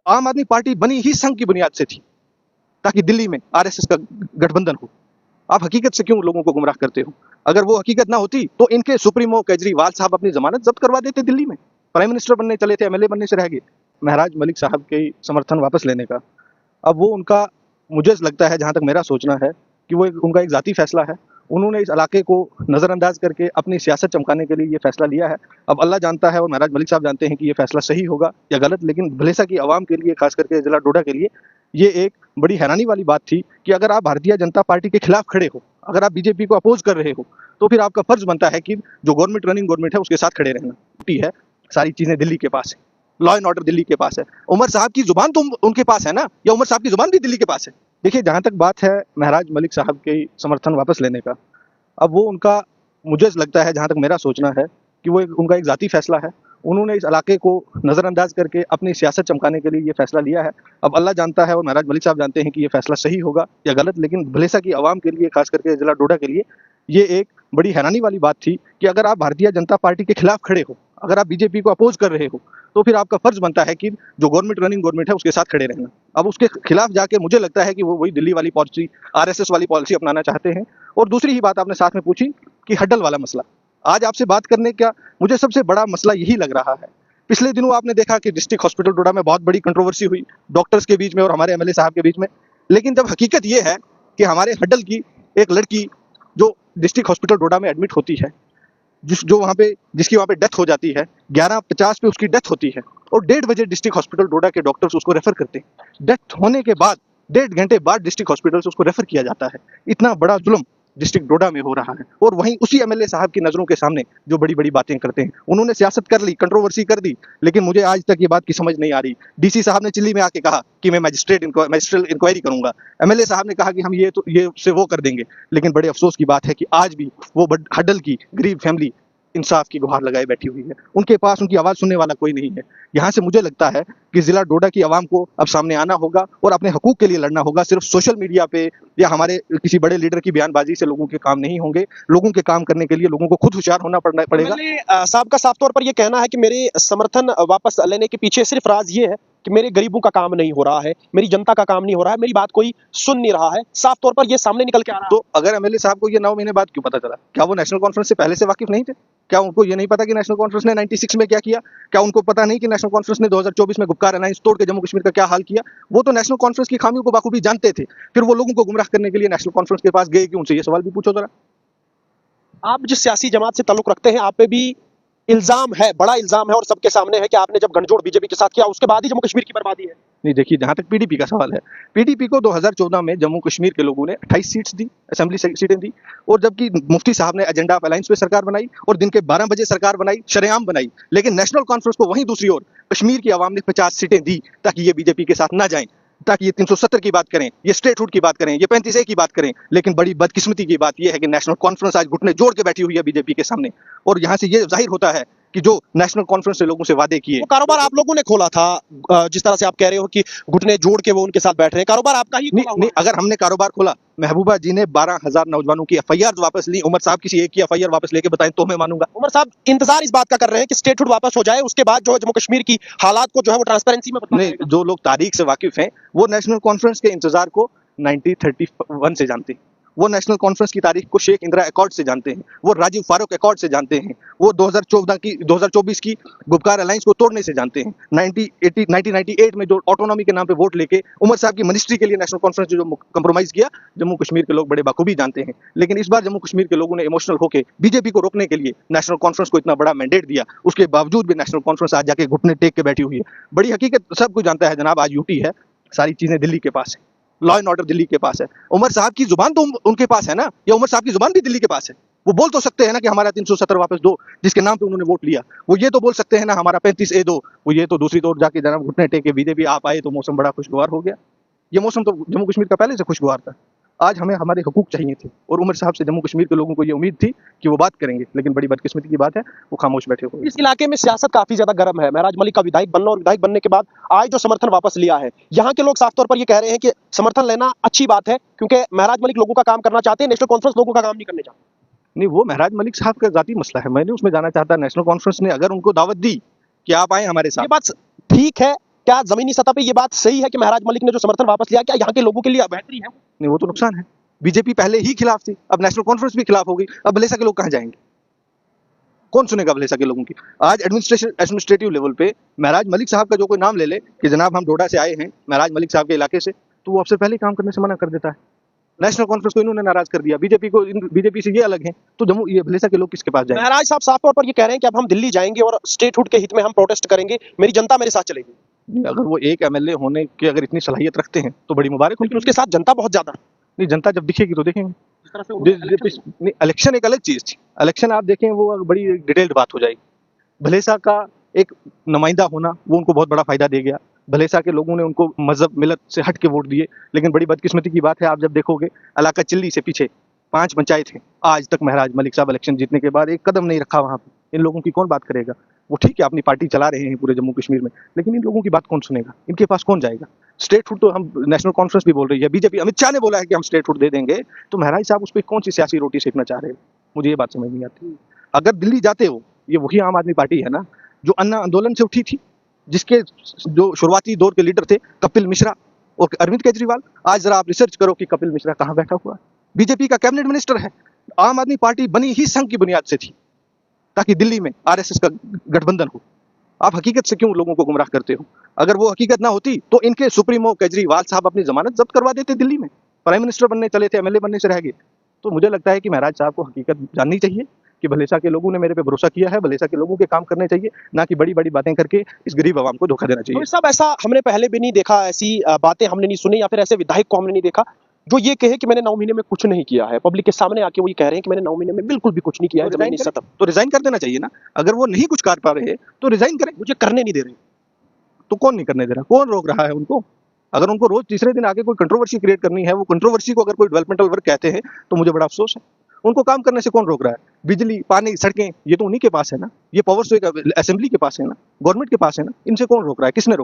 आम आदमी पार्टी बनी ही संघ की बुनियाद से थी, ताकि दिल्ली में आरएसएस का गठबंधन हो। आप हकीकत से क्यों लोगों को गुमराह करते हो? अगर वो हकीकत ना होती तो इनके सुप्रीमो केजरीवाल साहब अपनी जमानत जब्त करवा देते दिल्ली में। प्राइम मिनिस्टर बनने चले थे, एमएलए बनने से रह गए। महराज मलिक साहब के समर्थन वापस लेने का अब वो उनका, मुझे लगता है जहां तक मेरा सोचना है कि वो उनका एक जाती फैसला है। उन्होंने इस इलाके को नज़रअंदाज करके अपनी सियासत चमकाने के लिए ये फैसला लिया है। अब अल्लाह जानता है और महराज मलिक साहब जानते हैं कि ये फैसला सही होगा या गलत, लेकिन भलेसा की आवाम के लिए, खास करके जिला डोडा के लिए, ये एक बड़ी हैरानी वाली बात थी कि अगर आप भारतीय जनता पार्टी के खिलाफ खड़े हो, अगर आप बीजेपी को अपोज कर रहे हो, तो फिर आपका फर्ज बनता है कि जो गवर्नमेंट, रनिंग गवर्नमेंट है, उसके साथ खड़े रहना। ड्यूटी है, सारी चीजें दिल्ली के पास है, लॉ एंड ऑर्डर दिल्ली के पास है। उमर साहब की जुबान तो उनके पास है ना, या उमर साहब की जुबान भी दिल्ली के पास है? देखिए, जहां तक बात है महराज मलिक साहब के समर्थन वापस लेने का, अब वो उनका, मुझे लगता है जहां तक मेरा सोचना है कि वो उनका एक जाती फैसला है। उन्होंने इस इलाके को नज़रअंदाज करके अपनी सियासत चमकाने के लिए ये फैसला लिया है। अब अल्लाह जानता है और महराज मलिक साहब जानते हैं कि ये फैसला सही होगा या गलत, लेकिन भलेसा की आवाम के लिए, खास करके जिला डोडा के लिए, ये एक बड़ी हैरानी वाली बात थी कि अगर आप भारतीय जनता पार्टी के खिलाफ खड़े हो, अगर आप बीजेपी को अपोज कर रहे हो, तो फिर आपका फर्ज बनता है कि जो गवर्नमेंट, रनिंग गवर्नमेंट है, उसके साथ खड़े रहना। अब उसके खिलाफ जाके मुझे लगता है कि वो वही दिल्ली वाली पॉलिसी, आरएसएस वाली पॉलिसी अपनाना चाहते हैं। और दूसरी ही बात आपने साथ में पूछी कि हड्डल वाला मसला, आज आपसे बात करने का मुझे सबसे बड़ा मसला यही लग रहा है। पिछले दिनों आपने देखा कि डिस्ट्रिक्ट हॉस्पिटल डोडा में बहुत बड़ी कंट्रोवर्सी हुई डॉक्टर्स के बीच में और हमारे एमएलए साहब के बीच में। लेकिन जब हकीकत ये है कि हमारे हड्डल की एक लड़की जो डिस्ट्रिक्ट हॉस्पिटल डोडा में एडमिट होती है, जिसकी वहाँ पे डेथ हो जाती है, 11:50 पे उसकी डेथ होती है, और 1:30 बजे डिस्ट्रिक्ट हॉस्पिटल डोडा के डॉक्टर्स उसको रेफर करते हैं। डेथ होने के बाद 1.5 घंटे बाद डिस्ट्रिक्ट हॉस्पिटल से उसको रेफर किया जाता है। इतना बड़ा जुल्म डिस्ट्रिक्ट डोडा में हो रहा है, और वहीं उसी एमएलए साहब की नजरों के सामने जो बड़ी बड़ी बातें करते हैं। उन्होंने सियासत कर ली, कंट्रोवर्सी कर दी, लेकिन मुझे आज तक ये बात की समझ नहीं आ रही। डीसी साहब ने चिल्ली में आके कहा कि मैं मजिस्ट्रेट इंक्वायरी करूंगा, एमएलए साहब ने कहा कि हम ये से वो कर देंगे, लेकिन बड़े अफसोस की बात है कि आज भी वो हड्डल की गरीब फैमिली इंसाफ की गुहार लगाए बैठी हुई है। उनके पास उनकी आवाज सुनने वाला कोई नहीं है। यहाँ से मुझे लगता है कि जिला डोडा की आवाम को अब सामने आना होगा और अपने हकूक के लिए लड़ना होगा। सिर्फ सोशल मीडिया पे या हमारे किसी बड़े लीडर की बयानबाजी से लोगों के काम नहीं होंगे। लोगों के काम करने के लिए लोगों को खुद होशियार होना पड़ेगा। साहब का साफ तौर पर यह कहना है कि मेरे समर्थन वापस लेने के पीछे सिर्फ राज ये है कि मेरे गरीबों का काम नहीं हो रहा है, मेरी जनता का काम नहीं हो रहा है, मेरी बात कोई सुन नहीं रहा है। साफ तौर पर यह सामने निकल के आ रहा है। तो अगर एमएलए साहब को ये 9 महीने बाद क्यों पता चला? क्या वो नेशनल कॉन्फ्रेंस से पहले से वाकिफ नहीं थे? क्या उनको ये नहीं पता कि नेशनल कॉन्फ्रेंस ने 96 में क्या किया? क्या उनको पता नहीं कि नेशनल कॉन्फ्रेंस ने 2024 में गुपकार अलायंस तोड़ के जम्मू कश्मीर का क्या हाल किया? वो तो नेशनल कॉन्फ्रेंस की खामियों को बाखूबी जानते थे। फिर वो लोगों को गुमराह करने के लिए नेशनल कॉन्फ्रेंस के पास गए कि उनसे ये सवाल भी पूछो जरा। आप जिस सियासी जमात से ताल्लुक रखते हैं, आप पे भी इल्जाम है, बड़ा इल्जाम है और सबके सामने है कि आपने जब गठजोड़ बीजेपी के साथ किया उसके बाद ही जम्मू कश्मीर की बर्बादी है। नहीं, देखिए, जहां तक पीडीपी का सवाल है, पीडीपी को 2014 में जम्मू कश्मीर के लोगों ने 28 सीट्स दी, असेंबली सीटें दी, और जबकि मुफ्ती साहब ने एजेंडा ऑफ अलायंस पे सरकार बनाई और दिन के 12 बजे सरकार बनाई, शरेआम बनाई, लेकिन नेशनल कॉन्फ्रेंस को वहीं दूसरी ओर कश्मीर की आवाम ने 50 सीटें दी ताकि ये बीजेपी के साथ ना जाएं, ताकि ये 370 की बात करें, ये स्टेटहुड की बात करें, ये 35A की बात करें। लेकिन बड़ी बदकिस्मती की बात यह है कि नेशनल कॉन्फ्रेंस आज घुटने जोड़ के बैठी हुई है बीजेपी के सामने, और यहाँ से ये जाहिर होता है कि जो नेशनल कॉन्फ्रेंस से लोगों से वादे किए, वो कारोबार आप लोगों ने खोला था। जिस तरह से आप कह रहे हो कि घुटने जोड़ के वो उनके साथ बैठ रहे हैं, कारोबार आपका ही खोला हुआ नहीं, अगर हमने कारोबार खोला, महबूबा जी ने 12,000 नौजवानों की एफआईआर वापस ली, उमर साहब किसी एक की एफआईआर वापस लेके बताएं तो मैं मानूंगा। उमर साहब इंतजार इस बात का कर रहे हैं कि स्टेटहुड वापस हो जाए, उसके बाद जो है जम्मू कश्मीर की हालात को जो है वो ट्रांसपेरेंसी में बताएं। नहीं, जो लोग तारीख से वाकिफ हैं वो नेशनल कॉन्फ्रेंस के इंतजार को 1931 से जानते हैं, वो नेशनल कॉन्फ्रेंस की तारीख को शेख इंदिरा अकॉर्ड से जानते हैं, वो राजीव फारूक अकॉर्ड से जानते हैं, वो 2024 की गुपकार अलायंस को तोड़ने से जानते हैं। 1998 में जो ऑटोनॉमी के नाम पे वोट लेके उमर साहब की मिनिस्ट्री के लिए नेशनल कॉन्फ्रेंस जो कंप्रोमाइज किया, जम्मू कश्मीर के लोग बड़े बाखूबी जानते हैं। लेकिन इस बार जम्मू कश्मीर के लोगों ने इमोशनल होकर बीजेपी को रोकने के लिए नेशनल कॉन्फ्रेंस को इतना बड़ा मैंडेट दिया, उसके बावजूद भी नेशनल कॉन्फ्रेंस आज जाके घुटने टेक के बैठी हुई है। बड़ी हकीकत सब कुछ जानता है जनाब, आज यूटी है, सारी चीजें दिल्ली के पास है, लॉ एंड ऑर्डर दिल्ली के पास है। उमर साहब की जुबान तो उनके पास है ना, या उमर साहब की जुबान भी दिल्ली के पास है? वो बोल तो सकते हैं ना कि हमारा 370 वापस दो, जिसके नाम पे उन्होंने वोट लिया। वो ये तो बोल सकते हैं ना हमारा 35A दो। वो ये तो दूसरी ओर जाके जनाब घुटने टेके बीजेपी आप आए तो मौसम बड़ा खुशगवार हो गया। ये मौसम तो जम्मू कश्मीर का पहले से खुशगवार था। आज हमें हमारे हकूक चाहिए थे, और उमर साहब से जम्मू कश्मीर के लोगों को ये उम्मीद थी कि वो बात करेंगे, लेकिन बड़ी बदकिस्मती की बात है वो खामोश बैठे हुए। इस इलाके में सियासत काफी ज्यादा गर्म है। महराज मलिक का विधायक बनना और विधायक बनने के बाद आज जो समर्थन वापस लिया है, यहाँ के लोग साफ तौर पर ये कह रहे हैं कि समर्थन लेना अच्छी बात है, क्योंकि महराज मलिक लोगों का काम करना चाहते हैं, नेशनल कॉन्फ्रेंस लोगों का काम नहीं करने चाहते। नहीं, वो महराज मलिक साहब का जाती मसला है, मैं नहीं उसमें जाना चाहता। नेशनल कॉन्फ्रेंस ने अगर उनको दावत दी कि आप आए हमारे ये साथ, बात ठीक है, क्या जमीनी सतह पे ये बात सही है कि महराज मलिक ने जो समर्थन वापस लिया, क्या यहाँ के लोगों के लिए बेहतरी है? नहीं, वो तो नुकसान है। बीजेपी पहले ही खिलाफ थी, अब नेशनल कॉन्फ्रेंस भी खिलाफ हो गई, अब भलेसा के लोग कहाँ जाएंगे? कौन सुनेगा भलेसा के लोगों की? आज एडमिनिस्ट्रेटिव लेवल पे महराज मलिक साहब का जो कोई नाम ले ले कि जनाब हम डोडा से आए हैं महराज मलिक साहब के इलाके से, तो वो अफसर पहले ही काम करने से मना कर देता है। नेशनल कॉन्फ्रेंस को इन्होंने नाराज कर दिया, बीजेपी से ये अलग है, तो जम्मू ये भलेसा के लोग किसके पास जाएंगे? महराज साहब साफ तौर पर ये कह रहे हैं कि अब हम दिल्ली जाएंगे और स्टेटहुड के हित में हम प्रोटेस्ट करेंगे, मेरी जनता मेरे साथ चलेगी। अगर वो एक एमएलए होने की अगर इतनी सलाहियत रखते हैं तो बड़ी मुबारक हो। लेकिन उसके साथ जनता बहुत ज्यादा है। नहीं, जनता जब दिखेगी तो देखेंगे। जिस तरह से उन्होंने नहीं, इलेक्शन एक अलग चीज थी। इलेक्शन आप देखें वो बड़ी डिटेल्ड बात हो जाएगी। भलेसा का एक नुमाइंदा होना वो उनको बहुत बड़ा फायदा दे गया। भलेसा के लोगों ने उनको मजहब मिलत से हट के वोट दिए, लेकिन बड़ी बदकिस्मती की बात है, आप जब देखोगे इलाका चिल्ली से पीछे 5 पंचायत हैं, आज तक महराज मलिक साहब इलेक्शन जीतने के बाद एक कदम नहीं रखा वहां पे। इन लोगों की कौन बात करेगा? वो ठीक है अपनी पार्टी चला रहे हैं पूरे जम्मू कश्मीर में, लेकिन इन लोगों की बात कौन सुनेगा? इनके पास कौन जाएगा? स्टेटहुड तो हम नेशनल कॉन्फ्रेंस भी बोल रही है, बीजेपी अमित शाह ने बोला है कि हम स्टेटहुड दे देंगे, तो महराज साहब उस पर कौन सी सियासी रोटी सेकना चाह रहे हैं? मुझे ये बात समझ नहीं आती। अगर दिल्ली जाते हो, ये वही आम आदमी पार्टी है ना जो अन्ना आंदोलन से उठी थी, जिसके जो शुरुआती दौर के लीडर थे कपिल मिश्रा और अरविंद केजरीवाल। आज जरा आप रिसर्च करो कि कपिल मिश्रा कहाँ बैठा हुआ है। बीजेपी का कैबिनेट मिनिस्टर है। आम आदमी पार्टी बनी ही संघ की बुनियाद से थी, ताकि दिल्ली में आरएसएस का गठबंधन हो। आप हकीकत से क्यों लोगों को गुमराह करते हो? अगर वो हकीकत ना होती तो इनके सुप्रीमो केजरीवाल साहब अपनी जमानत जब्त करवा देते दिल्ली में। प्राइम मिनिस्टर बनने चले थे, एमएलए बनने से रह गए। तो मुझे लगता है कि महराज साहब को हकीकत जाननी चाहिए कि भलेसा के लोगों ने मेरे पे भरोसा किया है, भलेसा के लोगों के काम करने चाहिए, ना कि बड़ी बड़ी बातें करके इस गरीब आवाम को धोखा देना चाहिए। तो सब ऐसा हमने पहले भी नहीं देखा, ऐसी बातें हमने नहीं सुनी, या फिर ऐसे विधायक को हमने नहीं देखा जो ये कहे कि मैंने 9 महीने में कुछ नहीं किया है। पब्लिक के सामने आके वो ये कह रहे हैं कि मैंने 9 महीने में बिल्कुल भी कुछ नहीं किया है जमीनी सतह। तो रिजाइन कर देना चाहिए ना। अगर वो नहीं कुछ कर पा रहे तो रिजाइन करें। मुझे करने नहीं दे रहे। तो कौन नहीं करने दे रहा? कौन रोक रहा है उनको? अगर उनको रोज तीसरे दिन आके कोई कंट्रोवर्सी क्रिएट करनी है, वो कंट्रोवर्सी को अगर कोई डेवलपमेंटल वर्क कहते हैं, तो मुझे बड़ा अफसोस है। उनको काम करने से कौन रोक रहा है? बिजली, पानी, सड़कें, ये तो उन्हीं के पास है ना। ये पावर तो एक असेंबली के पास है ना, गवर्नमेंट के पास है ना। इनसे कौन रोक रहा है? किसने रोका?